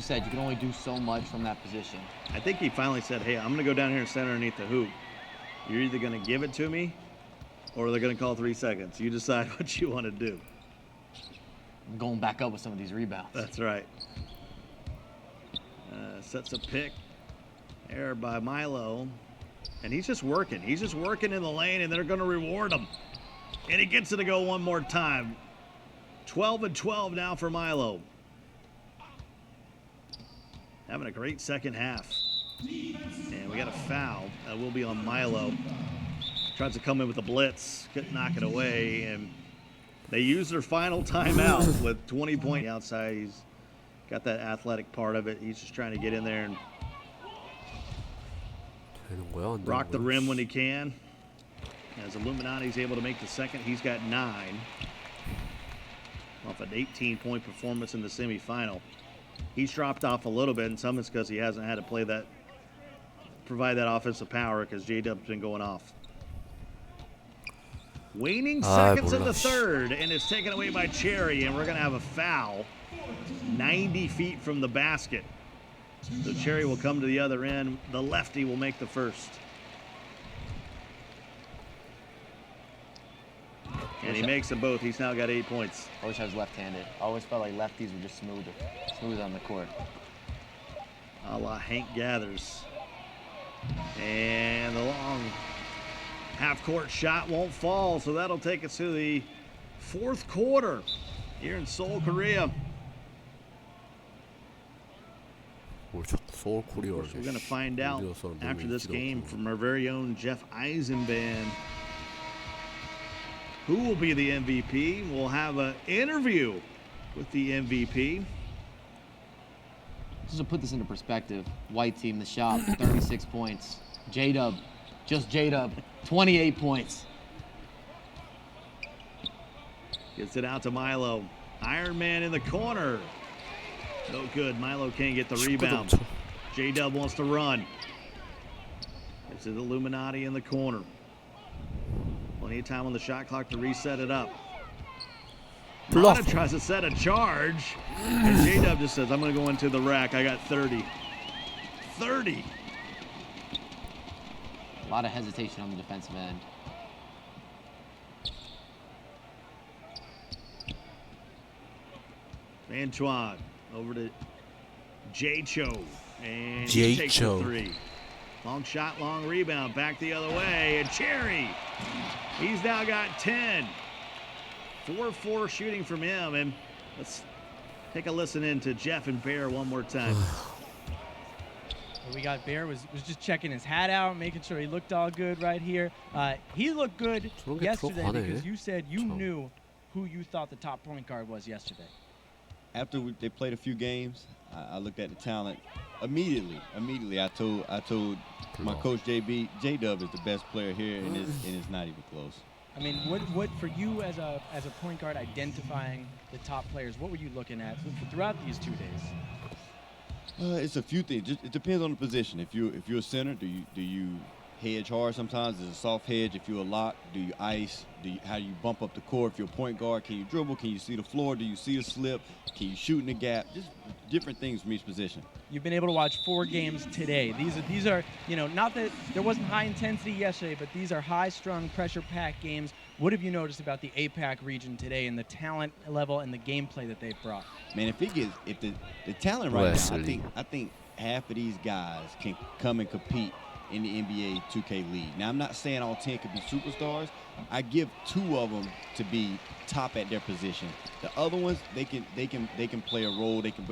said you can only do so much from that position. I think he finally said, hey, I'm going to go down here and stand underneath the hoop. You're either going to give it to me or they're going to call 3 seconds. You decide what you want to do. I'm going back up with some of these rebounds. That's right. Sets a pick. Error by Milo. And he's just working. He's just working in the lane, and they're going to reward him. And he gets it to go one more time. 12-12 now for Milo. Having a great second half. And we got a foul. That will be on Milo. Tries to come in with a blitz. Couldn't knock it away. And they use their final timeout with 20 points outside. He's got that athletic part of it. He's just trying to get in there and rock the rim when he can. As Illuminati's able to make the second, he's got 9. Off an 18-point performance in the semifinal. He's dropped off a little bit, and some it's because he hasn't had to provide that offensive power because J-Dub's been going off. Waning seconds in the third, and it's taken away by Cherry, and we're going to have a foul 90 feet from the basket. So Cherry will come to the other end. The lefty will make the first. And he makes them both. He's now got 8 points. I wish I was left-handed. I always felt like lefties were just smooth on the court. A la Hank Gathers. And the long half-court shot won't fall, so that'll take us to the fourth quarter here in Seoul, Korea. We're going to find out after this game from our very own Jeff Eisenband who will be the MVP. We'll have an interview with the MVP. Just to put this into perspective, white team, the shop, 36 points. J-Dub, just J-Dub, 28 points. Gets it out to Milo. Iron Man in the corner. No good. Milo can't get the rebound. J-Dub wants to run. It's the Illuminati in the corner. Plenty of time on the shot clock to reset it up. Mata tries to set a charge. And J-Dub just says, I'm going to go into the rack. I got 30. 30. A lot of hesitation on the defensive end. Antoine over to J-Cho. And he takes the 3. Long shot, long rebound, back the other way, and Cherry, he's now got 10. 4-4 shooting from him, and let's take a listen in to Jeff and Bear one more time. We got Bear was just checking his hat out, making sure he looked all good right here. He looked good yesterday because you said you knew who you thought the top point guard was yesterday. After they played a few games, I looked at the talent. Immediately, I told my coach JB, J-Dub is the best player here, and it's not even close. I mean, what for you as a point guard identifying the top players? What were you looking at throughout these 2 days? It's a few things. It depends on the position. If you're a center, do you hedge hard sometimes? There's a soft hedge. If you're a lock, do you ice? How do you bump up the court? If you're a point guard, can you dribble? Can you see the floor? Do you see a slip? Can you shoot in the gap? Just different things from each position. You've been able to watch 4 games today. These are not that there wasn't high intensity yesterday, but these are high-strung, pressure-packed games. What have you noticed about the Apac region today and the talent level and the gameplay that they've brought? Man, if the talent right now, I think half of these guys can come and compete in the NBA2K league. Now, I'm not saying all 10 could be superstars. I give 2 of them to be top at their position. The other ones, they can play a role. They can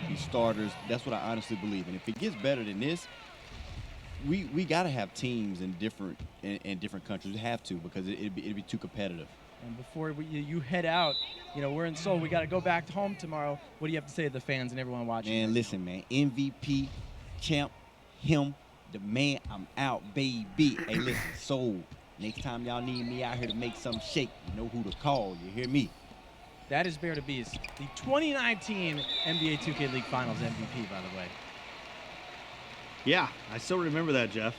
be starters. That's what I honestly believe. And if it gets better than this, we got to have teams in different countries. We have to, because it'd be too competitive. And before you head out, we're in Seoul. We got to go back home tomorrow. What do you have to say to the fans and everyone watching? Man, listen, man. MVP, champ, him, the man. I'm out, baby. Hey, listen, Seoul. Next time y'all need me out here to make something shake, you know who to call. You hear me? That is Bear to Beast, the 2019 NBA 2K League Finals MVP, by the way. Yeah, I still remember that, Jeff.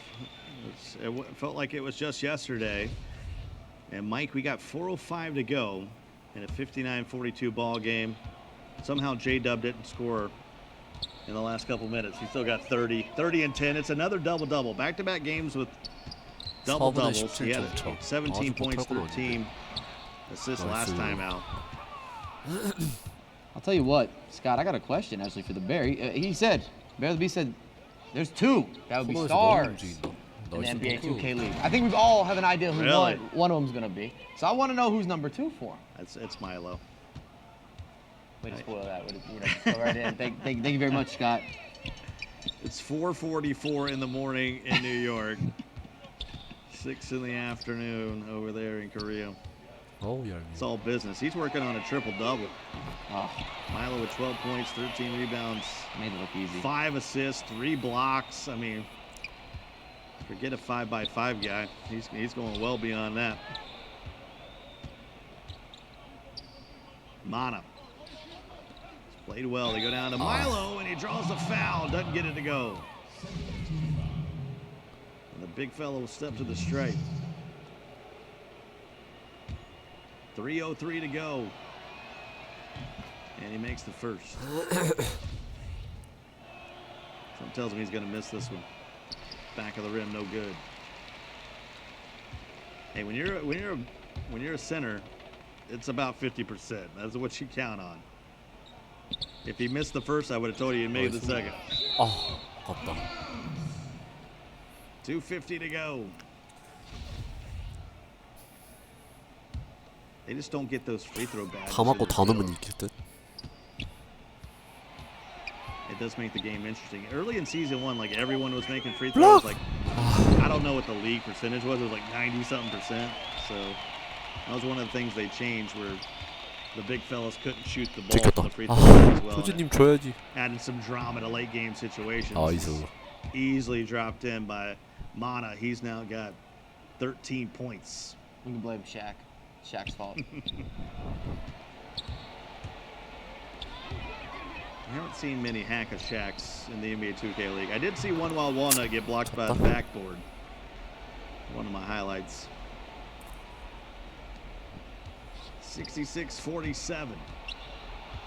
It felt like it was just yesterday. And Mike, we got 4:05 to go in a 59-42 ball game. Somehow J-Dub didn't score in the last couple minutes. He still got 30 and 10. It's another double-double. Back-to-back games with double-doubles. He had 17 points, 13 assists last time out. I'll tell you what, Scott, I got a question actually for the Bear. He said, Bear the Beast said, there's two that would be stars in the NBA 2K League. I think we all have an idea who one of them's going to be. So I want to know who's number 2 for him. It's Milo. Way to spoil that. Go right in. Thank you very much, Scott. It's 4:44 in the morning in New York. 6 in the afternoon over there in Korea. Oh, yeah. It's all business. He's working on a triple-double. Oh, Milo with 12 points, 13 rebounds. made it look easy. 5 assists, 3 blocks. I mean, forget a 5x5 guy. He's going well beyond that. Mana. He's played well. They go down to Milo, and he draws a foul. Doesn't get it to go. And the big fellow will step to the stripe. 3:03 to go. And he makes the first. Something tells him he's going to miss this one. Back of the rim, no good. Hey, when you're a center, it's about 50%. That's what you count on. If he missed the first, I would have told you he made the second. 아, 아깝다. 2:50 to go. They just don't get those free throw badges. 다 맞고 다 넣으면 이길 듯. It does make the game interesting. Early in season 1, like everyone was making free throws. Like I don't know what the league percentage was. It was like 90-something%. So that was one of the things they changed, where the big fellas couldn't shoot the ball from 들켰다. the free throw line as well. 소진님 줘야지. Adding some drama to late game situations. 나이스. Easily dropped in by Mana. He's now got 13 points. We can blame Shaq. Shaq's fault. I haven't seen many hack of Shaqs in the NBA 2K League. I did see one while Walnut get blocked by the backboard. One of my highlights. 66-47.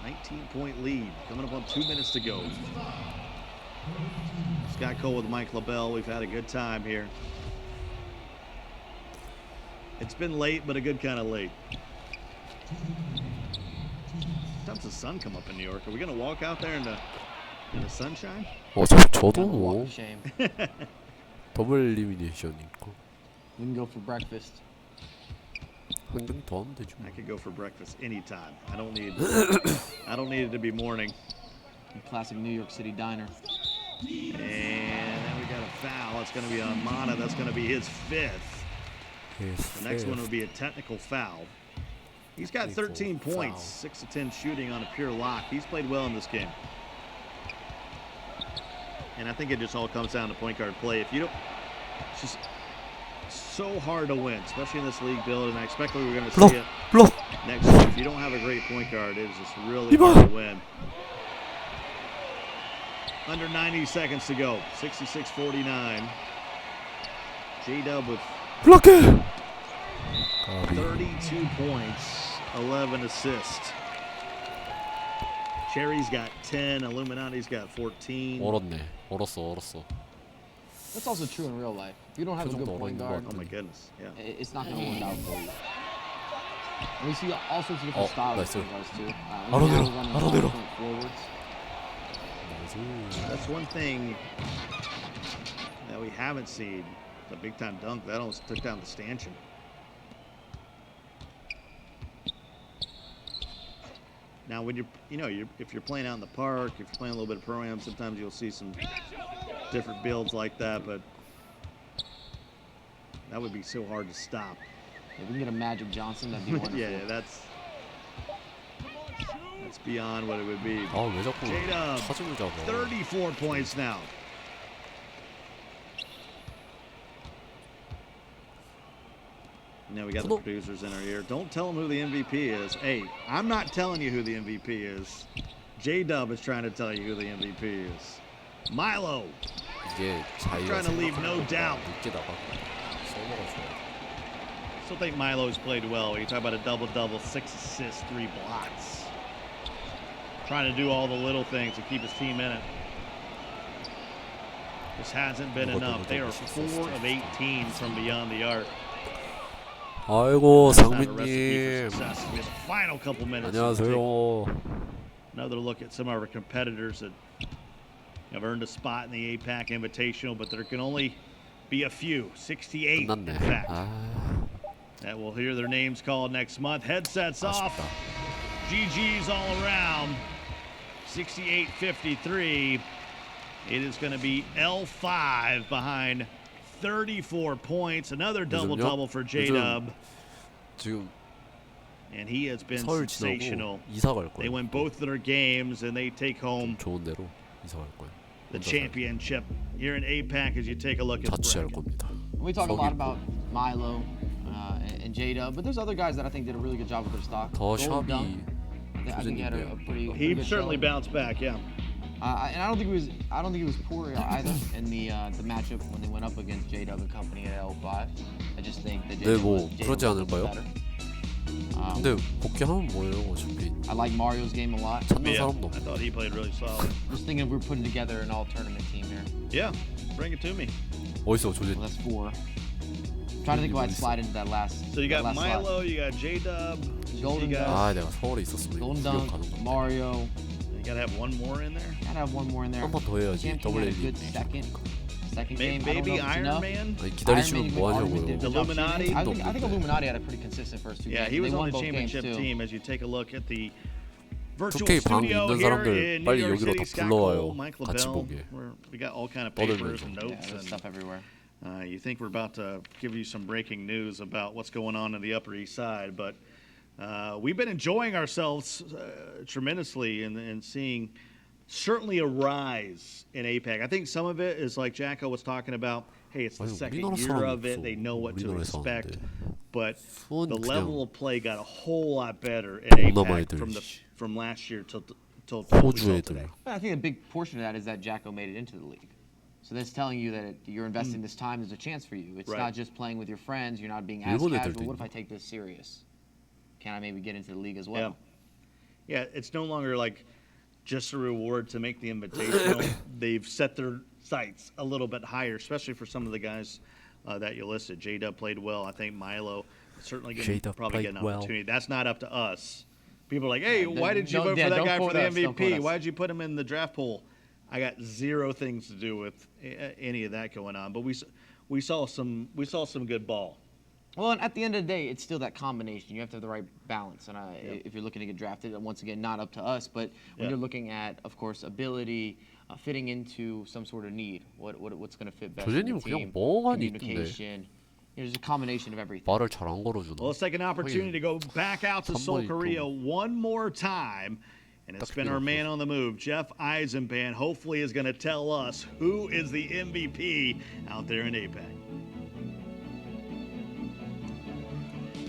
19-point lead. Coming up on 2 minutes to go. Scott Cole with Mike LaBelle. We've had a good time here. It's been late, but a good kind of late. Sometimes the sun come up in New York. Are we going to walk out there in the sunshine? 저도 Walk 뭐 of shame. 더블 엘리미네이션이고 We can go for breakfast. 한 경 더 하면 되죠. I could go for breakfast anytime. I don't need it to be morning. Classic New York City diner. And then we got a foul. It's going to be on Mana. That's going to be his 5th. The next one would be a technical foul. He's got 13 points, 6 of 10 shooting on a pure lock. He's played well in this game. And I think it just all comes down to point guard play. If you don't, it's just so hard to win, especially in this league build. And I expect we're going to see it next year. If you don't have a great point guard, it's just really hard to win. Under 90 seconds to go. 66-49. J-Dub with 32 points, 11 assists. Cherry's got 10, Illuminati's got 14. 얼었어. That's also true in real life. If you don't have a good point guard, Oh my goodness, yeah. it's not going to work out for you. And we see all sorts of different styles of point guards too. 알아들어. Forwards. That's one thing that we haven't seen. The big time dunk that almost took down the stanchion. Now, when if you're playing out in the park, if you're playing a little bit of pro-am, sometimes you'll see some different builds like that, but that would be so hard to stop. If we can get a Magic Johnson, that'd be wonderful. Yeah, that's beyond what it would be. 왜 자꾸 J-Dub, 사진을 잡아. 34 points now. Now we got the producers in our ear. Don't tell them who the MVP is. Hey, I'm not telling you who the MVP is. J-Dub is trying to tell you who the MVP is. Milo. 이게 자기가 Trying to leave no doubt. 늦게 나가. 써먹어줘야 I still think Milo's played well. You talk about a double-double, 6 assists, 3 blocks. trying to do all the little things to keep his team in it. This hasn't been enough. They are 4 of 18 from beyond the arc. 아이고 That's not a recipe 상민님. for success. We have the final couple minutes. 안녕하세요. Another look at some of our competitors that have earned a spot in the Apac Invitational, but there can only be a few. 68, in 끝났네. fact. 아, That we'll hear their names called next month. Headsets off. 아쉽다. GG's all around. 68-53. It is going to be L5 behind 34 points. Another double-double for J-Dub. 지금 And he has been 서울 sensational. 지나고 이사 갈 They 거예요. win both of their games, and they take home 좋은 데로 이사 갈 거예요. the 혼자 championship here in APAC as you take a look at the 자취할 bracket. 겁니다. We talk a lot 서귀포. about Milo and J-Dub, but there's other guys that I think did a really good job with their stock. 더 Golden 샵이 Dunk, I think he had a pretty He good certainly showing. bounced back, yeah. And I don't think he was poor either in the matchup when they went up against J-Dub and company at L5. I just think that 네, J-Dub 뭐 was 그러지 않을까요? better. 근데 복귀하면 뭐예요? 어차피 I like Mario's game a lot. 찾는 Yeah, 사람도 I 없고. thought he played really solid. Just thinking if we're putting together an all-tournament team here. Yeah, bring it to me. 어디서 조진? Well, that's 4. Trying to think if I'd slide into that last. So you that got last slot. Milo, you got J-Dub, Golden you got, 아, 내가 서울에 있었으면 Golden 이거 Dunk, 가는 건데. Mario. you got to have one more in there. Gotta have one more in there. 한 번 더 해야지. Champion 더블 had a 엘리. good second game. I don't know Maybe if it's Iron enough. Man. 아니 기다리시면 Iron Man 뭐 could 하냐고요. argue did a good job Illuminati? shooting. I think Illuminati had a pretty consistent first 2 Yeah, games. he was They on won the both games championship too. team as you take a look at the virtual 2K 방 studio 있는 here 사람들 in New 빨리 York 여기로 City. 다 Scott 불러와요. Cole, Mike 같이 LaBelle. 보게. We got all kind of papers 떠들면서. and Yeah, notes. there's and, stuff everywhere. you think we're about to give you some breaking news about what's going on in the Upper East Side, but we've been enjoying ourselves tremendously and seeing certainly a rise in APAC. I think some of it is like Jacko was talking about. Hey, it's the 아니, second 우리나라 year 사람이 of it. 없어. They know what to 우리나라에서 expect. 하는데. But 수원 the 그냥 level of play got a whole lot better at 동남 APAC 애들. from last year till 호주 till 애들. today. I think a big portion of that is that Jacko made it into the league. So that's telling you that you're investing this time. There's a chance for you. It's Right. not just playing with your friends. You're not being as 일본 casual. 애들도 What if I 있나? take this serious? Can I maybe get into the league as well? Yeah, it's no longer like just a reward to make the Invitational. They've set their sights a little bit higher, especially for some of the guys that you listed. J-Dub played well. I think Milo is certainly going to J-Dub probably get played an well. opportunity. That's not up to us. People are like, hey, Yeah, why did you don't- vote for yeah, that don't guy for quote the us, don't quote MVP? us. Why did you put him in the draft pool? I got zero things to do with any of that going on. But we saw some good ball. Well, and at the end of the day, it's still that combination. You have to have the right balance. And if you're looking to get drafted, once again, not up to us, but when Yeah. you're looking at, of course, ability, fitting into some sort of need, what's going to fit best in the 조제님은 그냥 team, 멍하니 있던데. communication. There's a combination of everything. 말을 잘 안 걸어주나? Well, let's take an opportunity to go back out to Seoul, 선물이 Korea 좀- one more time. And it's been our man on the move, Jeff Eisenband, hopefully is going to tell us who is the MVP out there in APAC.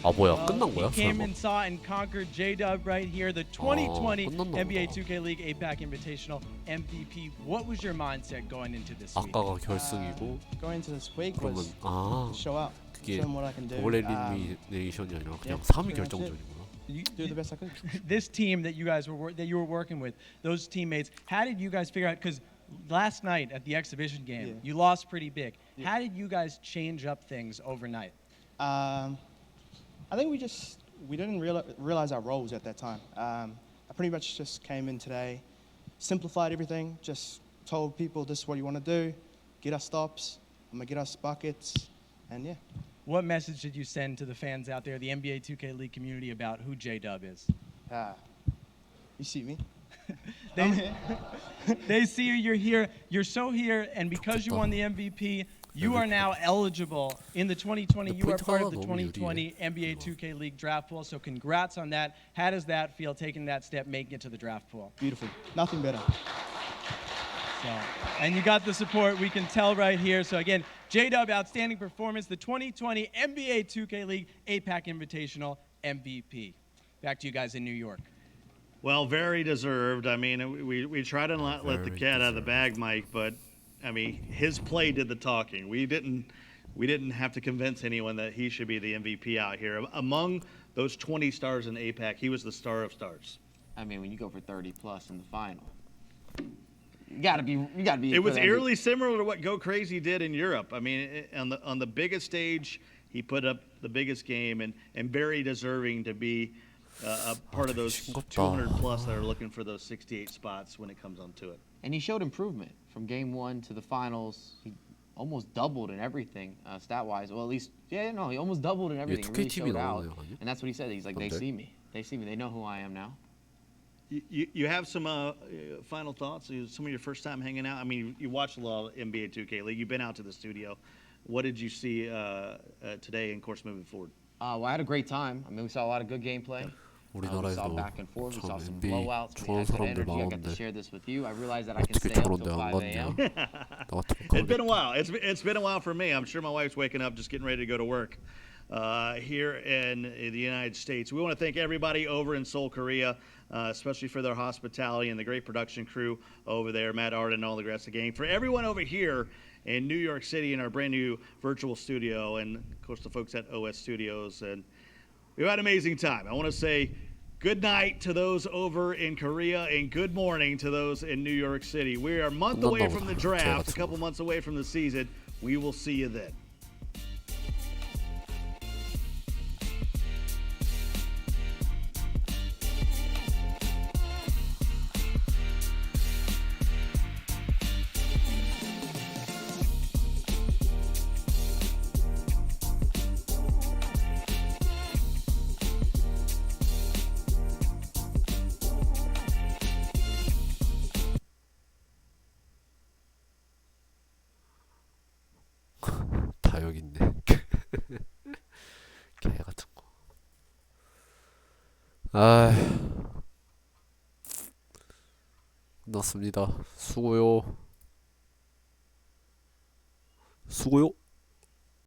아 뭐야 끝난 거야? He came 설마? and saw and conquered J-Dub right here, the 2020 끝났나 NBA 보다. 2K League APAC Invitational MVP. What was your mindset going into this week? 아까가 결승이고 Going into this week 그러면 was 아 show up, 그게 show them what I can do. 더블 엘리미네이션이 아니라 그냥 yeah, 3위 pretty much it. 결정전이구나. Do the best I could. This team that you guys were working with, those teammates, how did you guys figure out? Because last night at the exhibition game, Yeah. you lost pretty big. How did you guys change up things overnight? I think we didn't realize our roles at that time. I pretty much just came in today, simplified everything, just told people this is what you want to do, get us stops, I'm gonna get us buckets, and yeah. What message did you send to the fans out there, the NBA 2K League community, about who J-Dub is? You see me? They see you, you're here, you're so here, and because you won the MVP, you are now eligible in the 2020, you are part of the 2020 NBA 2K League draft pool, so congrats on that. How does that feel, taking that step, making it to the draft pool? Beautiful. Nothing better. So, and you got the support, we can tell right here. So again, J-Dub, outstanding performance, the 2020 NBA 2K League APAC Invitational MVP. Back to you guys in New York. Well, very deserved. I mean, we try to not let the cat out of the bag, Mike, but I mean, his play did the talking. We didn't have to convince anyone that he should be the MVP out here. Among those 20 stars in APAC, he was the star of stars. I mean, when you go for 30 plus in the final, you gotta be. It was eerily similar to what Go Crazy did in Europe. I mean, on the biggest stage, he put up the biggest game, and very deserving to be a part of those 200 plus that are looking for those 68 spots when it comes onto it. And he showed improvement from game 1 to the finals. He almost doubled in everything, stat-wise. Well, at least, he almost doubled in everything. He really showed out. And that's what he said. He's like, they see me. They see me. They know who I am now. You have some final thoughts? Some of your first time hanging out? I mean, you watched a lot of NBA 2K League. You've been out to the studio. What did you see today and, of course, moving forward? Well, I had a great time. I mean, we saw a lot of good gameplay. We saw back and forth. We saw some blowouts. We had good energy. I got to share this with you. I realized that I can stay up till 5 a.m. It's been a while. It's been a while for me. I'm sure my wife's waking up just getting ready to go to work here in the United States. We want to thank everybody over in Seoul, Korea, especially for their hospitality and the great production crew over there, Matt Arden and all the rest of the gang. For everyone over here in New York City in our brand new virtual studio, and of course the folks at OS Studios, and we've had an amazing time. I want to say good night to those over in Korea and good morning to those in New York City. We are a month away from the draft, a couple months away from the season. We will see you then. 다 여기 있네. 개 같은 거. 아, 끝났습니다. 수고요. 수고요.